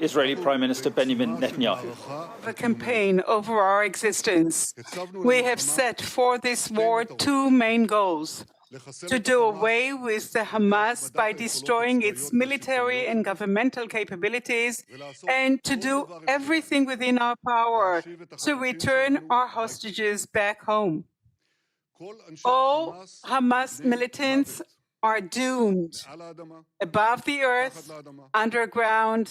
Israeli Prime Minister Benjamin Netanyahu. The campaign over our existence. We have set for this war two main goals: to do away with the Hamas by destroying its military and governmental capabilities, and to do everything within our power to return our hostages back home. All Hamas militants are doomed above the earth, underground,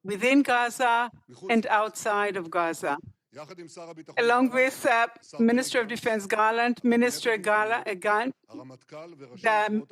within Gaza, and outside of Gaza. Along with Minister of Defense Gallant, Minister Gant, the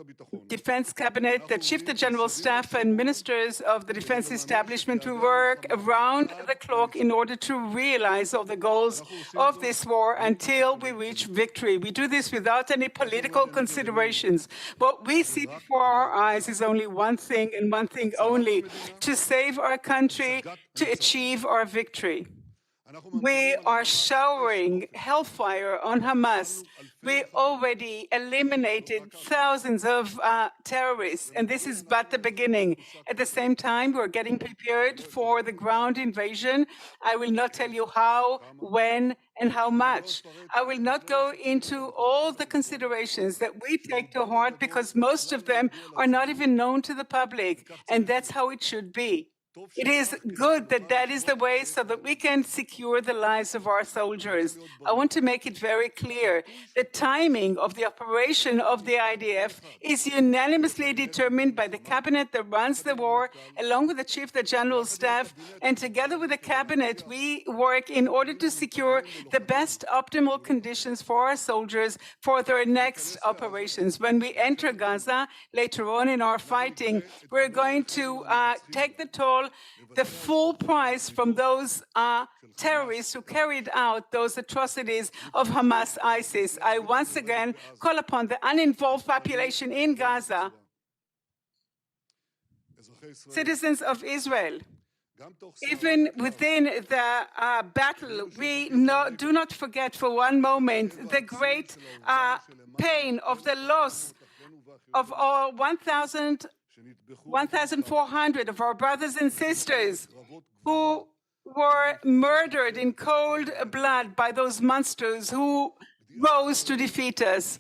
Defense Cabinet, the Chief of General Staff, and ministers of the defense establishment to work around the clock in order to realize all the goals of this war until we reach victory. We do this without any political considerations. What we see before our eyes is only one thing and one thing only: to save our country, to achieve our victory. We are showering hellfire on Hamas. We already eliminated thousands of terrorists, and this is but the beginning. At the same time, we're getting prepared for the ground invasion. I will not tell you how, when, and how much. I will not go into all the considerations that we take to heart because most of them are not even known to the public, and that's how it should be. It is good that that is the way so that we can secure the lives of our soldiers. I want to make it very clear. The timing of the operation of the IDF is unanimously determined by the cabinet that runs the war, along with the Chief of the General Staff, and together with the cabinet, we work in order to secure the best optimal conditions for our soldiers for their next operations. When we enter Gaza, later on in our fighting, we're going to take the toll, the full price from those terrorists who carried out those atrocities of Hamas, ISIS. I once again call upon the uninvolved population in Gaza, citizens of Israel. Even within the battle, we do not forget for one moment the great pain of the loss of all 1,400 of our brothers and sisters who were murdered in cold blood by those monsters who rose to defeat us.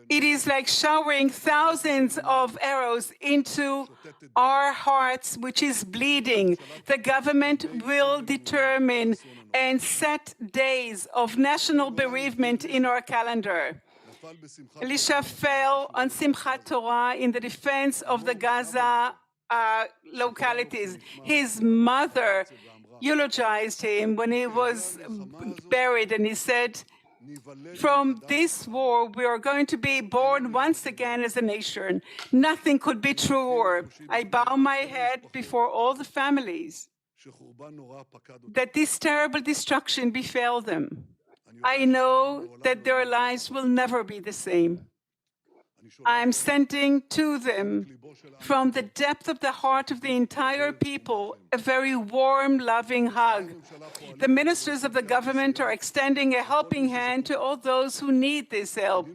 It is like showering thousands of arrows into our hearts, which is bleeding. The government will determine and set days of national bereavement in our calendar. Elisha fell on Simchat Torah in the defense of the Gaza localities. His mother eulogized him when he was buried, and he said, "From this war, we are going to be born once again as a nation. Nothing could be truer. I bow my head before all the families that this terrible destruction befell them. I know that their lives will never be the same. I'm sending to them, from the depth of the heart of the entire people, a very warm, loving hug. The ministers of the government are extending a helping hand to all those who need this help.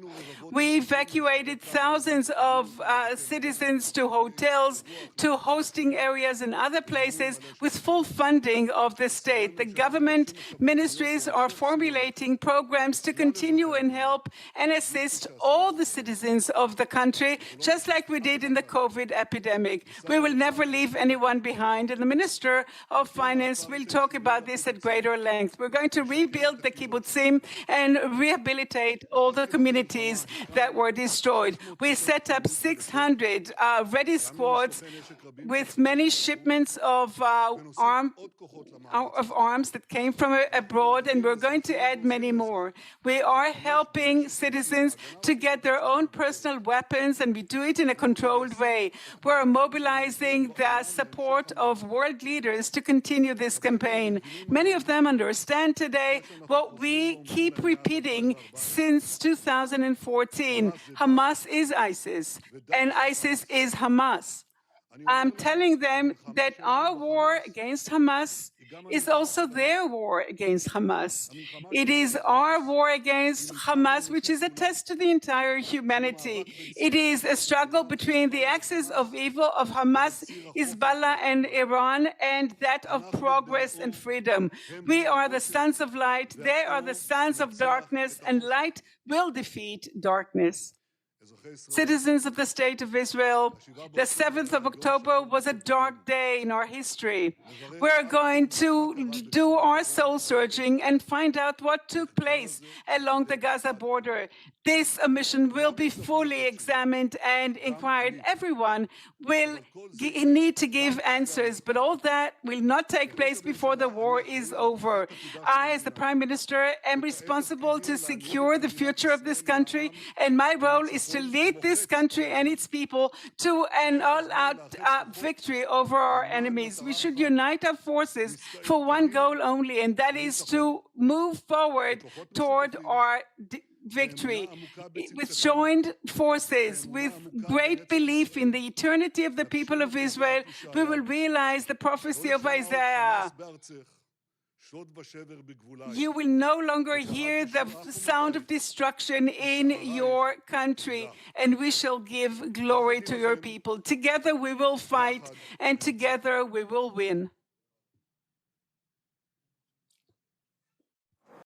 We evacuated thousands of citizens to hotels, to hosting areas and other places with full funding of the state. The government ministries are formulating programs to continue and help and assist all the citizens of the country, just like we did in the COVID epidemic. We will never leave anyone behind, and the Minister of Finance will talk about this at greater length. We're going to rebuild the kibbutzim and rehabilitate all the communities that were destroyed. We set up 600 ready squads with many shipments of arms that came from abroad, and we're going to add many more. We are helping citizens to get their own personal weapons, and we do it in a controlled way. We're mobilizing the support of world leaders to continue this campaign. Many of them understand today what we keep repeating since 2014. Hamas is ISIS, and ISIS is Hamas. I'm telling them that our war against Hamas is also their war against Hamas. It is our war against Hamas, which is a test to the entire humanity. It is a struggle between the axis of evil of Hamas, Hezbollah, and Iran, and that of progress and freedom. We are the sons of light, they are the sons of darkness, and light will defeat darkness. Citizens of the State of Israel, the 7th of October was a dark day in our history. We're going to do our soul searching and find out what took place along the Gaza border. This mission will be fully examined and inquired. Everyone will need to give answers, but all that will not take place before the war is over. I, as the Prime Minister, am responsible to secure the future of this country, and my role is to lead this country and its people to an all-out victory over our enemies. We should unite our forces for one goal only, and that is to move forward toward our victory. With joined forces, with great belief in the eternity of the people of Israel, we will realize the prophecy of Isaiah. You will no longer hear the sound of destruction in your country, and we shall give glory to your people. Together we will fight, and together we will win.